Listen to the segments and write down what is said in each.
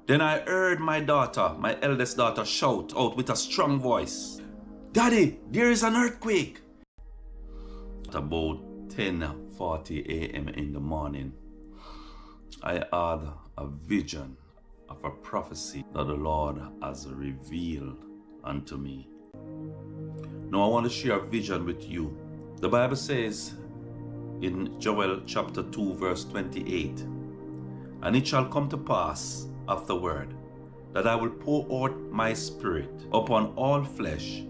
Then I heard my daughter, my eldest daughter, shout out with a strong voice, "Daddy, there is an earthquake." At about 10:40 a.m. in the morning, I had a vision of a prophecy that the Lord has revealed unto me. Now I want to share a vision with you. The Bible says in Joel chapter 2 verse 28, "And it shall come to pass afterward that I will pour out my spirit upon all flesh,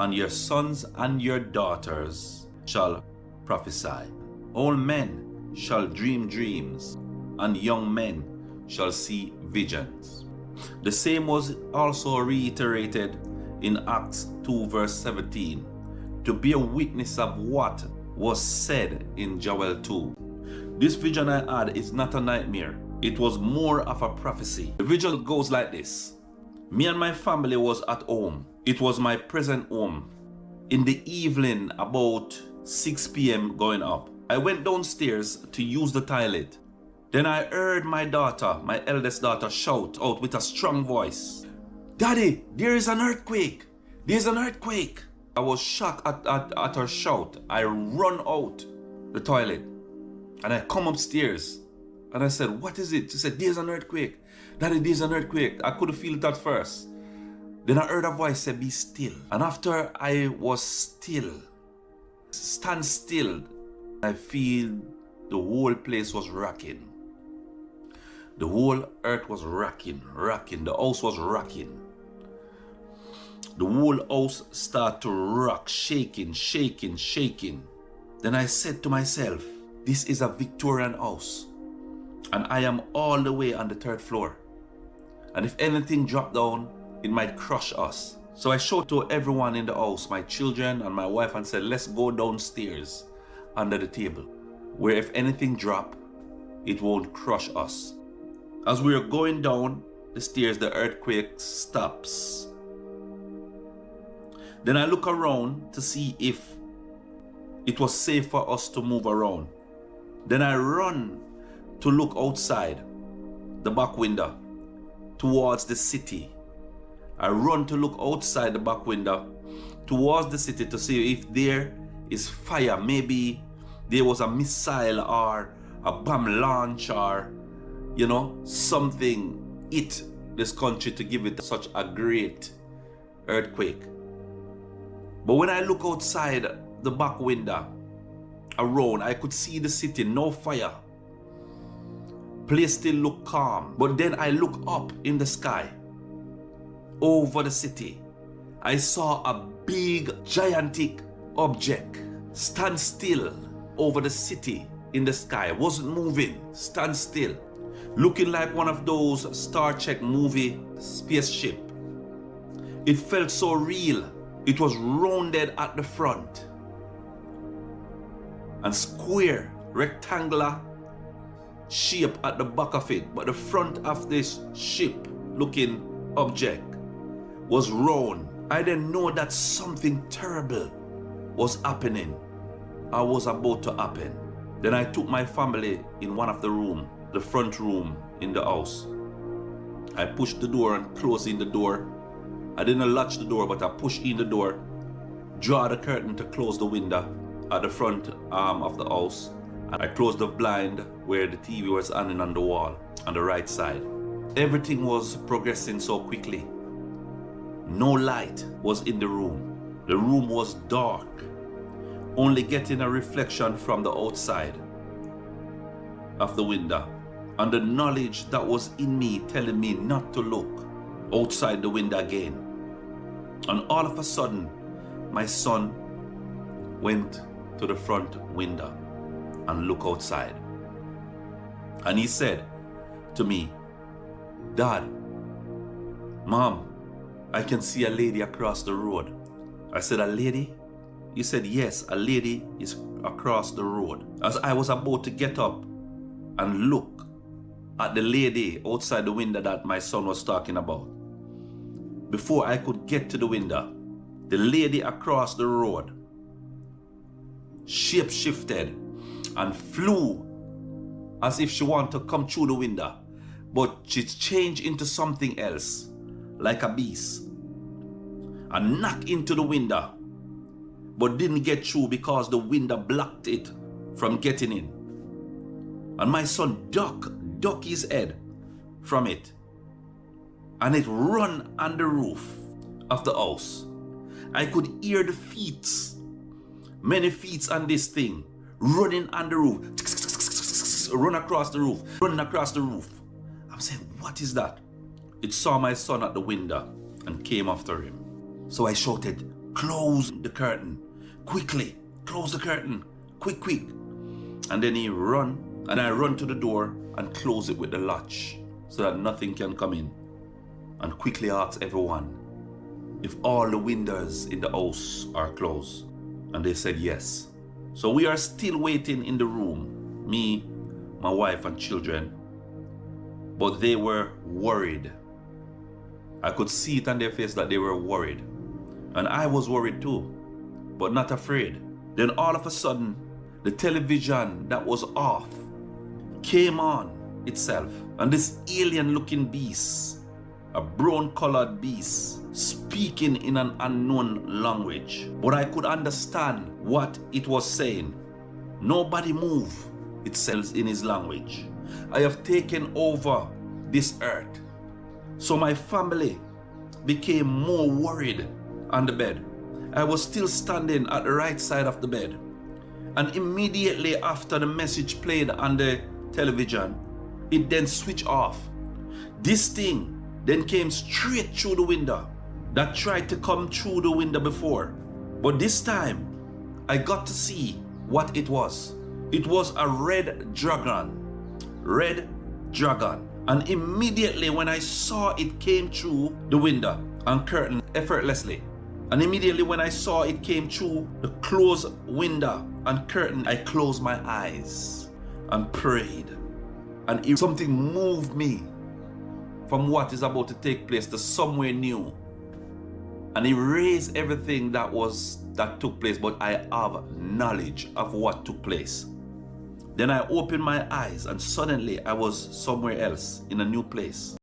and your sons and your daughters shall prophesy. Old men shall dream dreams, and young men shall see visions." The same was also reiterated in Acts 2 verse 17 to be a witness of what was said in Joel 2. This vision I had is not a nightmare. It was more of a prophecy. The vision goes like this. Me and my family was at home. It was my present home. In the evening, about 6 p.m. going up, I went downstairs to use the toilet. Then I heard my daughter, my eldest daughter, shout out with a strong voice, "Daddy, there is an earthquake. There's an earthquake." I was shocked at her shout. I run out the toilet and I come upstairs and I said, "What is it?" She said, "There's an earthquake. Daddy, there's an earthquake." I couldn't feel it at first. Then I heard a voice say, "Be still." And after I was still, stand still, I feel the whole place was rocking. The whole earth was rocking. The house was rocking. The whole house started to rock, shaking. Then I said to myself, this is a Victorian house, and I am all the way on the 3rd floor. And if anything dropped down, it might crush us. So I showed to everyone in the house, my children and my wife, and said, let's go downstairs under the table, where if anything drop, it won't crush us. As we are going down the stairs, the earthquake stops. Then I look around to see if it was safe for us to move around. Then I run to look outside the back window towards the city. I run to look outside the back window towards the city to see if there is fire. Maybe there was a missile or a bomb launch or, you know, something hit this country to give it such a great earthquake. But when I look outside the back window around, I could see the city, no fire. Place still look calm. But then I look up in the sky over the city. I saw a big gigantic object stand still over the city in the sky. Wasn't moving, stand still, looking like one of those Star Trek movie spaceship. It felt so real. It was rounded at the front and square, rectangular shape at the back of it, but the front of this ship looking object was round. I didn't know that something terrible was happening or was about to happen. Then I took my family in one of the room, the front room in the house. I pushed the door and closed in the door. I didn't latch the door, but I pushed in the door, draw the curtain to close the window at the front of the house. And I closed the blind where the TV was hanging on the wall on the right side. Everything was progressing so quickly. No light was in the room. The room was dark, only getting a reflection from the outside of the window. And the knowledge that was in me telling me not to look outside the window again. And all of a sudden, my son went to the front window and looked outside. And he said to me, "Dad, Mom, I can see a lady across the road." I said, "A lady?" He said, "Yes, a lady is across the road." As I was about to get up and look at the lady outside the window that my son was talking about, before I could get to the window, the lady across the road shape-shifted and flew as if she wanted to come through the window, but she changed into something else, like a beast, and knocked into the window, but didn't get through because the window blocked it from getting in. And my son duck his head from it, and it run on the roof of the house. I could hear the feet, many feet on this thing, running on the roof, running across the roof. I'm saying, what is that? It saw my son at the window and came after him. So I shouted, close the curtain, quickly, close the curtain, quick. And then he run, and I run to the door and close it with the latch so that nothing can come in. And quickly ask everyone if all the windows in the house are closed. And they said yes. So we are still waiting in the room, me, my wife and children. But they were worried. I could see it on their face that they were worried. And I was worried too, but not afraid. Then all of a sudden, the television that was off came on itself. And this alien looking beast, a brown colored beast, speaking in an unknown language. But I could understand what it was saying. Nobody move, it says in his language. I have taken over this earth. So my family became more worried on the bed. I was still standing at the right side of the bed. And immediately after the message played on the television, it then switched off. This thing then came straight through the window that tried to come through the window before. But this time, I got to see what it was. It was a red dragon. Red dragon. And immediately when I saw it came through the window and curtain effortlessly, and immediately when I saw it came through the closed window and curtain, I closed my eyes and prayed. And something moved me from what is about to take place to somewhere new. And erased everything that took place, but I have knowledge of what took place. Then I opened my eyes and suddenly I was somewhere else in a new place.